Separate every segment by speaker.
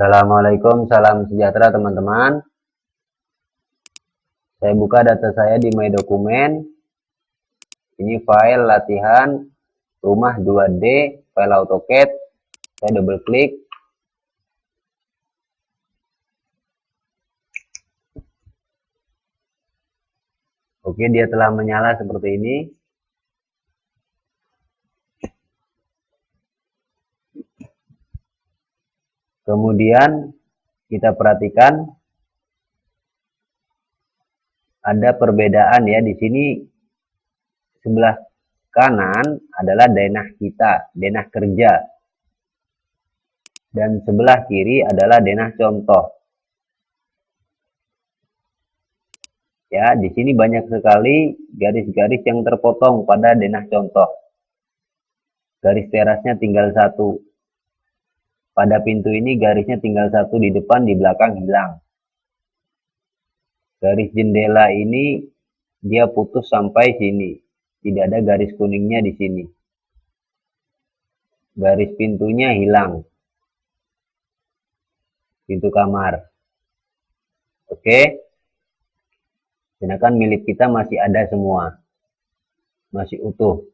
Speaker 1: Assalamualaikum, salam sejahtera teman-teman. Saya buka data saya di My Dokumen. Ini file latihan rumah 2D, file AutoCAD. Saya double klik. Oke, dia telah menyala seperti ini. Kemudian kita perhatikan ada perbedaan ya. Di sini sebelah kanan adalah denah kita, denah kerja. Dan sebelah kiri adalah denah contoh. Ya, di sini banyak sekali garis-garis yang terpotong pada denah contoh. Garis terasnya tinggal satu. Pada pintu ini garisnya tinggal satu, di depan, di belakang hilang. Garis jendela ini dia putus sampai sini. Tidak ada garis kuningnya di sini. Garis pintunya hilang. Pintu kamar. Oke. Sedangkan milik kita masih ada semua. Masih utuh.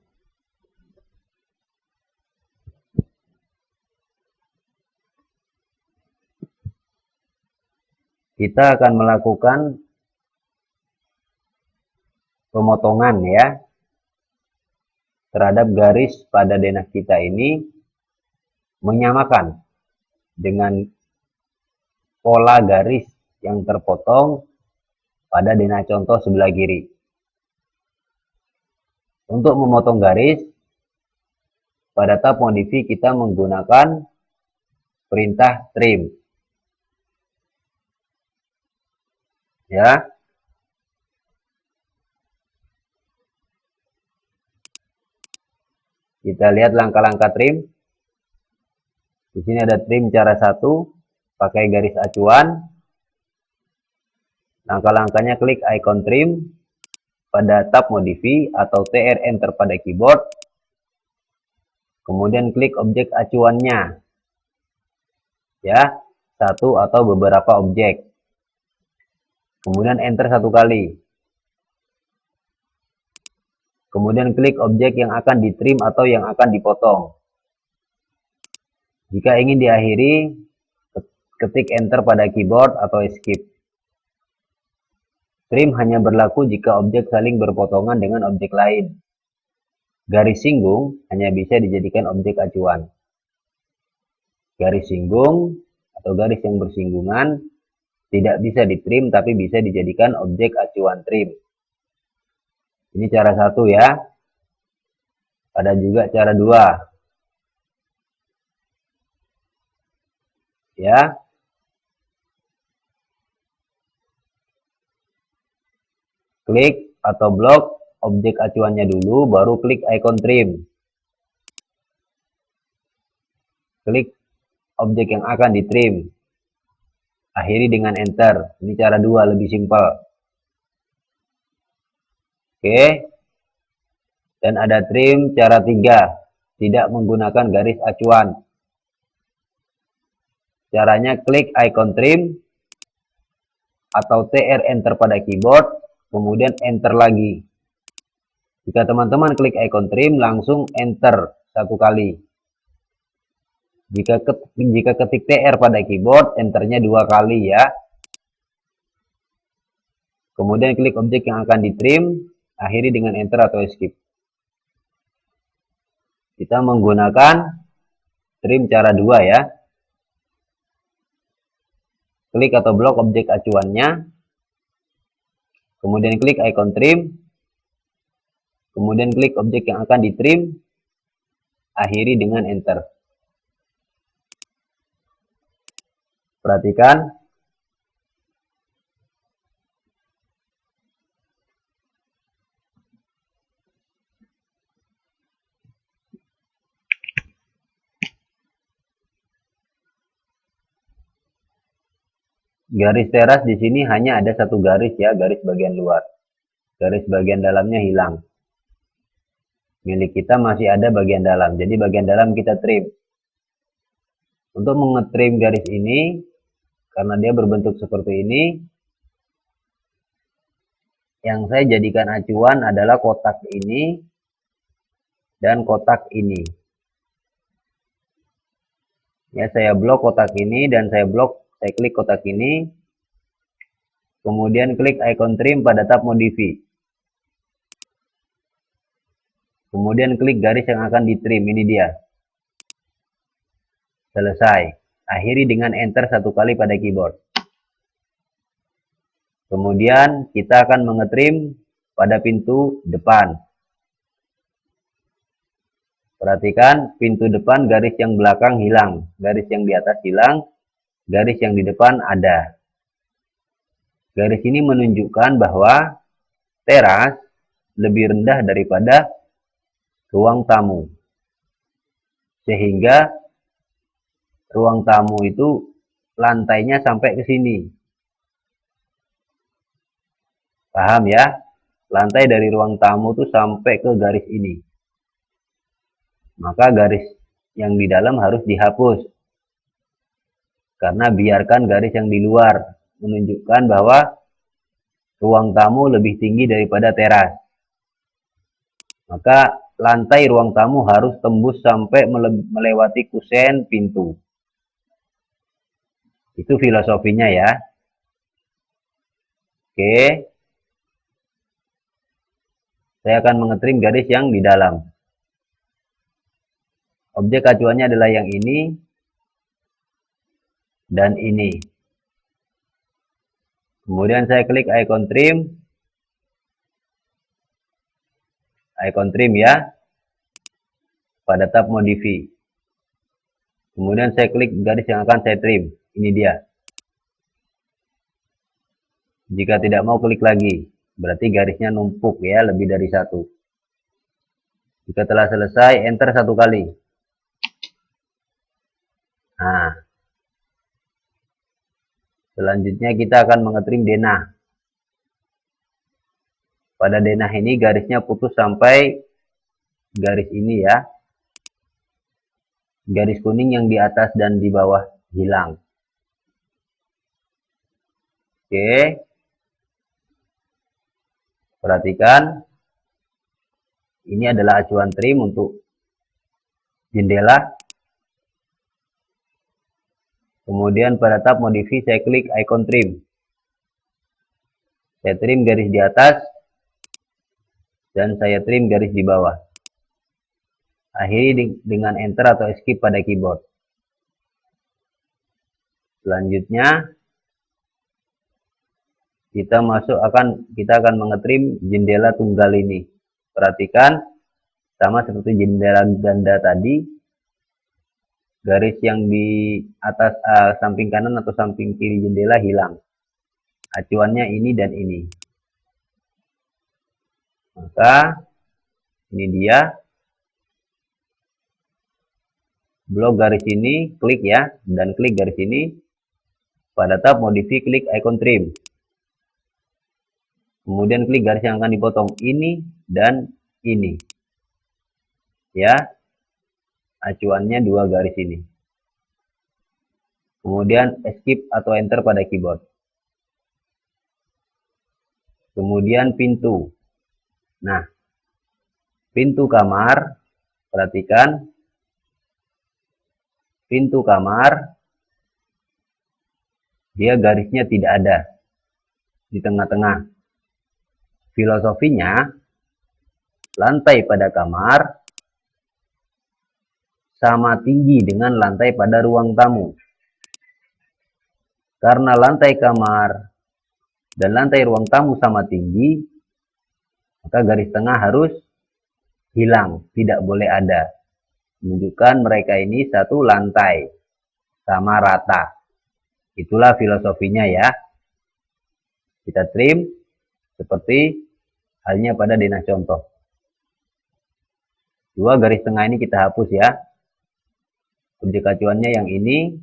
Speaker 1: Kita akan melakukan pemotongan ya terhadap garis pada denah kita ini, menyamakan dengan pola garis yang terpotong pada denah contoh sebelah kiri. Untuk memotong garis pada tab modify kita menggunakan perintah trim ya. Kita lihat langkah-langkah trim. Di sini ada trim cara 1, pakai garis acuan. Langkah-langkahnya klik icon trim pada tab modify atau TR enter pada keyboard. Kemudian klik objek acuannya. Ya, satu atau beberapa objek. Kemudian enter satu kali. Kemudian klik objek yang akan ditrim atau yang akan dipotong. Jika ingin diakhiri, ketik enter pada keyboard atau escape. Trim hanya berlaku jika objek saling berpotongan dengan objek lain. Garis singgung hanya bisa dijadikan objek acuan. Garis singgung atau garis yang bersinggungan tidak bisa ditrim tapi bisa dijadikan objek acuan trim. Ini cara 1 ya. Ada juga cara 2. Ya. Klik atau blok objek acuannya dulu, baru klik icon trim. Klik objek yang akan ditrim. Akhiri dengan enter. Ini cara 2, lebih simpel. Oke. Dan ada trim cara 3, tidak menggunakan garis acuan. Caranya klik icon trim atau TR enter pada keyboard, kemudian enter lagi. Jika teman-teman klik icon trim, langsung enter satu kali. Jika ketik TR pada keyboard, enternya 2 kali ya. Kemudian klik objek yang akan ditrim, akhiri dengan enter atau escape. Kita menggunakan trim cara 2 ya. Klik atau blok objek acuannya, kemudian klik icon trim, kemudian klik objek yang akan ditrim, akhiri dengan enter. Perhatikan. Garis teras di sini hanya ada satu garis ya, garis bagian luar. Garis bagian dalamnya hilang. Milik kita masih ada bagian dalam, jadi bagian dalam kita trim. Untuk mengetrim garis ini, karena dia berbentuk seperti ini, yang saya jadikan acuan adalah kotak ini dan kotak ini. Ya, saya blok kotak ini dan saya klik kotak ini. Kemudian klik icon trim pada tab modify. Kemudian klik garis yang akan ditrim, ini dia. Selesai. Akhiri dengan enter 1 kali pada keyboard. Kemudian kita akan mengetrim pada pintu depan. Perhatikan pintu depan, garis yang belakang hilang, garis yang di atas hilang, garis yang di depan ada. Garis ini menunjukkan bahwa teras lebih rendah daripada ruang tamu. Sehingga ruang tamu itu lantainya sampai ke sini. Paham ya? Lantai dari ruang tamu itu sampai ke garis ini. Maka garis yang di dalam harus dihapus. Karena biarkan garis yang di luar menunjukkan bahwa ruang tamu lebih tinggi daripada teras. Maka lantai ruang tamu harus tembus sampai melewati kusen pintu. Itu filosofinya ya. Oke. Saya akan mengetrim garis yang di dalam. Objek acuannya adalah yang ini dan ini. Kemudian saya klik icon trim. Icon trim ya. Pada tab modify. Kemudian saya klik garis yang akan saya trim. Ini dia. Jika tidak mau klik lagi. Berarti garisnya numpuk ya, lebih dari 1. Jika telah selesai, enter 1 kali. Nah. Selanjutnya kita akan mengetrim denah. Pada denah ini garisnya putus sampai garis ini ya. Garis kuning yang di atas dan di bawah hilang. Oke. Perhatikan. Ini adalah acuan trim untuk jendela. Kemudian pada tab modify saya klik icon trim. Saya trim garis di atas. Dan saya trim garis di bawah. Akhiri dengan enter atau escape pada keyboard. Selanjutnya kita akan mengetrim jendela tunggal ini. Perhatikan sama seperti jendela ganda tadi, garis yang di atas samping kanan atau samping kiri jendela hilang. Acuannya ini dan ini. Maka ini dia. Blok garis ini, klik ya, dan klik garis ini. Pada tab modify klik icon trim. Kemudian klik garis yang akan dipotong, ini dan ini. Ya. Acuannya 2 garis ini. Kemudian escape atau enter pada keyboard. Kemudian pintu. Nah, pintu kamar, perhatikan. Pintu kamar, dia garisnya tidak ada di tengah-tengah. Filosofinya, lantai pada kamar sama tinggi dengan lantai pada ruang tamu. Karena lantai kamar dan lantai ruang tamu sama tinggi, maka garis tengah harus hilang, tidak boleh ada. Menunjukkan mereka ini satu lantai, sama rata. Itulah filosofinya ya. Kita trim seperti halnya pada denah contoh. 2 garis tengah ini kita hapus ya. Objek acuannya yang ini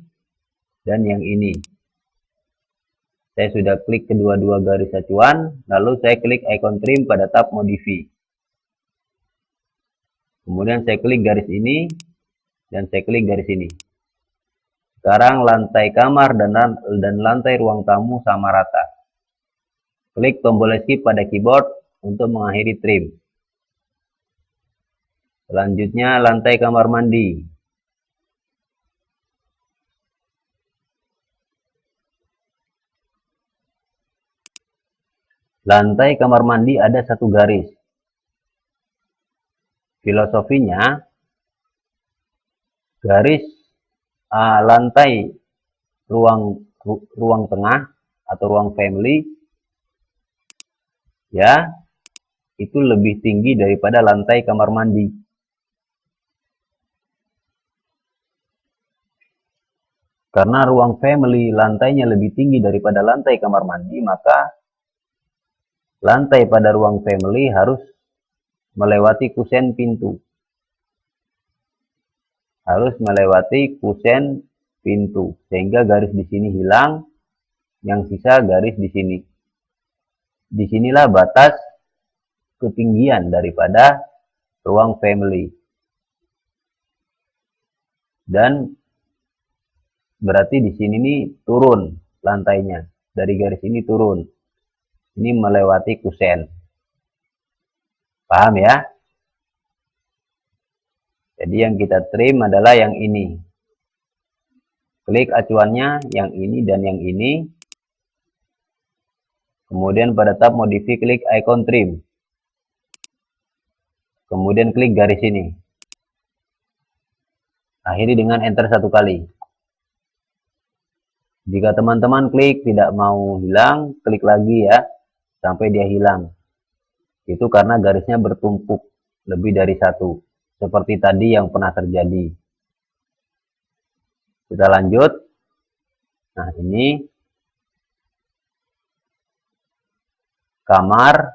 Speaker 1: dan yang ini. Saya sudah klik kedua-dua garis acuan, lalu saya klik icon trim pada tab modify. Kemudian saya klik garis ini dan saya klik garis ini. Sekarang lantai kamar dan lantai ruang tamu sama rata. Klik tombol escape pada keyboard untuk mengakhiri trim. Selanjutnya lantai kamar mandi. Lantai kamar mandi ada satu garis. Filosofinya, garis lantai ruang tengah atau ruang family ya itu lebih tinggi daripada lantai kamar mandi. Karena ruang family lantainya lebih tinggi daripada lantai kamar mandi, maka lantai pada ruang family harus melewati kusen pintu. Harus melewati kusen pintu. Sehingga garis di sini hilang, yang sisa garis di sini. Disinilah batas ketinggian daripada ruang family. Dan berarti di sini nih turun lantainya. Dari garis ini turun. Ini melewati kusen. Paham ya? Jadi yang kita trim adalah yang ini. Klik acuannya yang ini dan yang ini. Kemudian pada tab modify klik icon trim. Kemudian klik garis ini. Akhiri dengan enter satu kali. Jika teman-teman klik tidak mau hilang, klik lagi ya. Sampai dia hilang. Itu karena garisnya bertumpuk lebih dari satu. Seperti tadi yang pernah terjadi. Kita lanjut. Nah ini. Kamar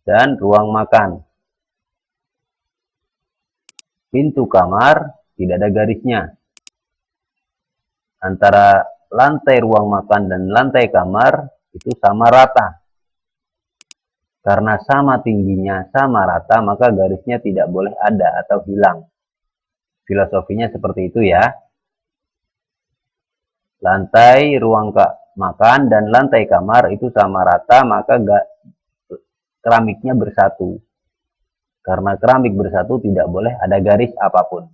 Speaker 1: dan ruang makan. Pintu kamar tidak ada garisnya. Antara lantai ruang makan dan lantai kamar itu sama rata. Karena sama tingginya, sama rata, maka garisnya tidak boleh ada atau hilang. Filosofinya seperti itu ya. Lantai ruang makan dan lantai kamar itu sama rata, maka keramiknya bersatu. Karena keramik bersatu tidak boleh ada garis apapun.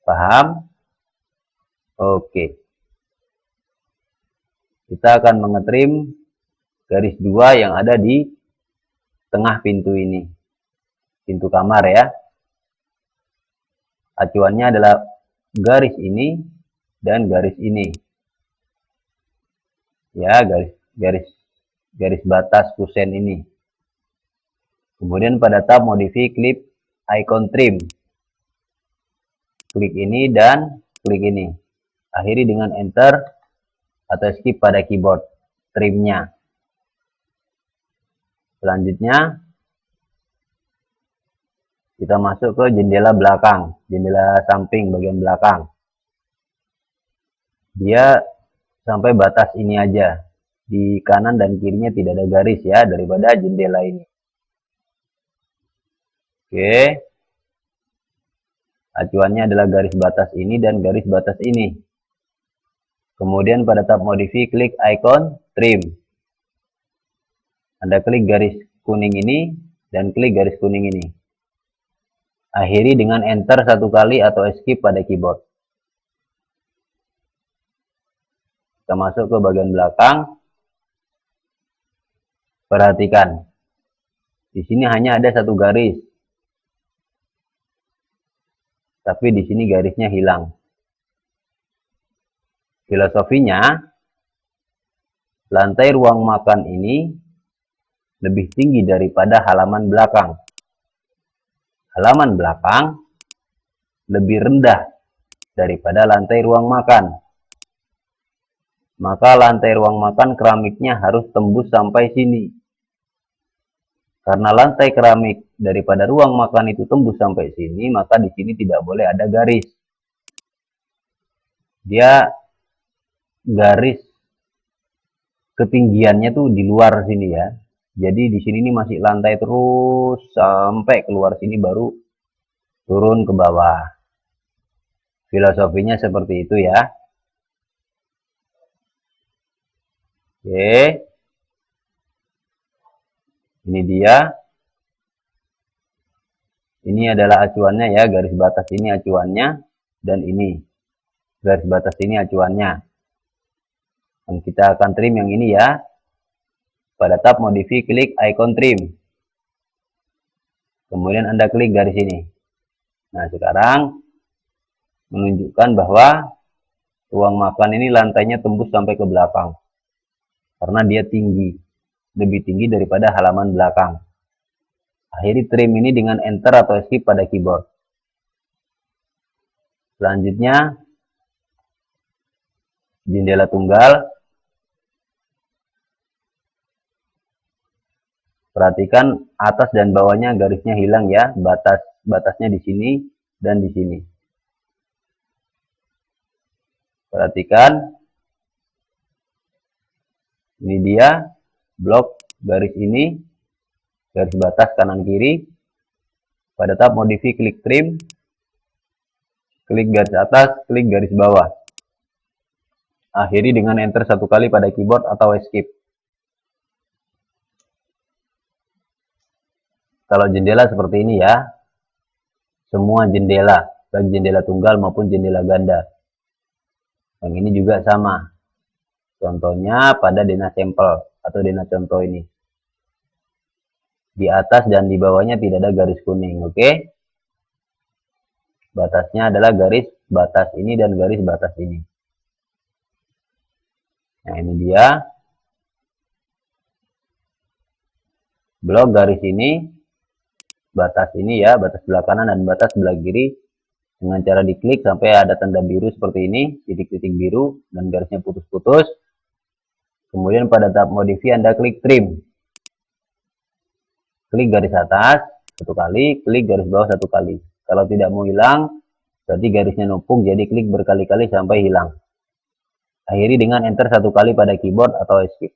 Speaker 1: Paham? Oke. Kita akan mengetrim garis 2 yang ada di tengah pintu ini. Pintu kamar ya. Acuannya adalah garis ini dan garis ini. Ya, garis batas kusen ini. Kemudian pada tab modify klik icon trim. Klik ini dan klik ini. Akhiri dengan enter atau skip pada keyboard trimnya. Selanjutnya kita masuk ke jendela belakang, jendela samping bagian belakang. Dia sampai batas ini aja. Di kanan dan kirinya tidak ada garis ya daripada jendela ini. Oke. Acuannya adalah garis batas ini dan garis batas ini. Kemudian pada tab modify klik icon trim. Anda klik garis kuning ini dan klik garis kuning ini. Akhiri dengan enter satu kali atau escape pada keyboard. Kita masuk ke bagian belakang. Perhatikan. Di sini hanya ada satu garis. Tapi di sini garisnya hilang. Filosofinya, lantai ruang makan ini lebih tinggi daripada halaman belakang. Halaman belakang lebih rendah daripada lantai ruang makan. Maka lantai ruang makan keramiknya harus tembus sampai sini. Karena lantai keramik daripada ruang makan itu tembus sampai sini, maka di sini tidak boleh ada garis. Dia garis ketinggiannya tuh di luar sini ya. Jadi di sini ini masih lantai terus sampai keluar sini baru turun ke bawah. Filosofinya seperti itu ya. Oke. Ini dia. Ini adalah acuannya ya, garis batas ini acuannya, dan ini garis batas ini acuannya. Dan kita akan trim yang ini ya. Pada tab modify, klik icon trim. Kemudian Anda klik garis ini. Nah, sekarang menunjukkan bahwa ruang makan ini lantainya tembus sampai ke belakang. Karena dia tinggi. Lebih tinggi daripada halaman belakang. Akhiri trim ini dengan enter atau escape pada keyboard. Selanjutnya, jendela tunggal. Perhatikan atas dan bawahnya garisnya hilang ya, batasnya di sini dan di sini. Perhatikan, ini dia blok garis ini, garis batas kanan kiri. Pada tab modify, klik trim, klik garis atas, klik garis bawah. Akhiri dengan enter satu kali pada keyboard atau escape. Kalau jendela seperti ini ya, semua jendela, baik jendela tunggal maupun jendela ganda. Yang ini juga sama. Contohnya pada denah sampel atau denah contoh ini. Di atas dan di bawahnya tidak ada garis kuning, oke? Batasnya adalah garis batas ini dan garis batas ini. Nah, ini dia. Blok garis ini, batas ini ya, batas sebelah kanan dan batas sebelah kiri. Dengan cara diklik sampai ada tanda biru seperti ini, titik-titik biru, dan garisnya putus-putus. Kemudian pada tab modify Anda klik trim. Klik garis atas satu kali, klik garis bawah satu kali. Kalau tidak mau hilang, berarti garisnya numpuk, jadi klik berkali-kali sampai hilang. Akhiri dengan enter satu kali pada keyboard atau escape.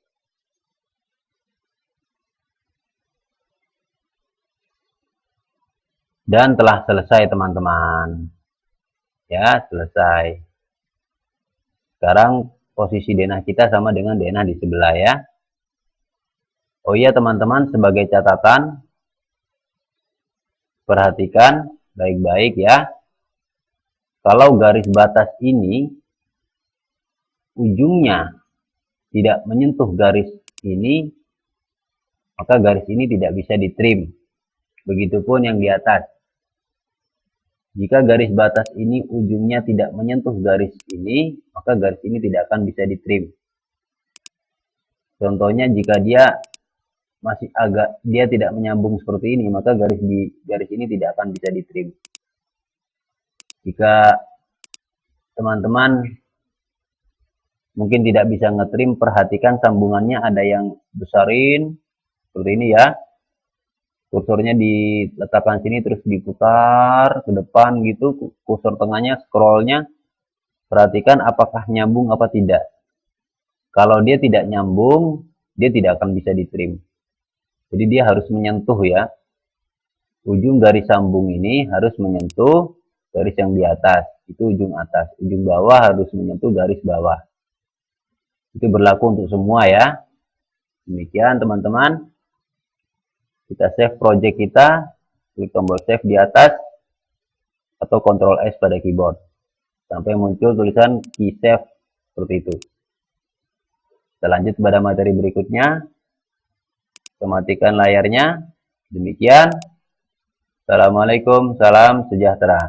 Speaker 1: Dan telah selesai teman-teman. Ya, selesai. Sekarang posisi denah kita sama dengan denah di sebelah ya. Oh iya teman-teman, sebagai catatan, perhatikan baik-baik ya. Kalau garis batas ini ujungnya tidak menyentuh garis ini, maka garis ini tidak bisa ditrim. Begitupun yang di atas. Jika garis batas ini ujungnya tidak menyentuh garis ini, maka garis ini tidak akan bisa ditrim. Contohnya jika dia masih dia tidak menyambung seperti ini, maka garis ini tidak akan bisa ditrim. Jika teman-teman mungkin tidak bisa ngetrim, perhatikan sambungannya ada yang besarin seperti ini ya. Kursornya diletakkan sini terus diputar ke depan gitu, kursor tengahnya, scrollnya, perhatikan apakah nyambung apa tidak. Kalau dia tidak nyambung, dia tidak akan bisa ditrim. Jadi dia harus menyentuh ya. Ujung garis sambung ini harus menyentuh garis yang di atas, itu ujung atas. Ujung bawah harus menyentuh garis bawah. Itu berlaku untuk semua ya. Demikian teman-teman. Kita save project kita, klik tombol save di atas, atau Ctrl S pada keyboard. Sampai muncul tulisan key save, seperti itu. Kita lanjut pada materi berikutnya. Kita matikan layarnya. Demikian. Assalamualaikum, salam sejahtera.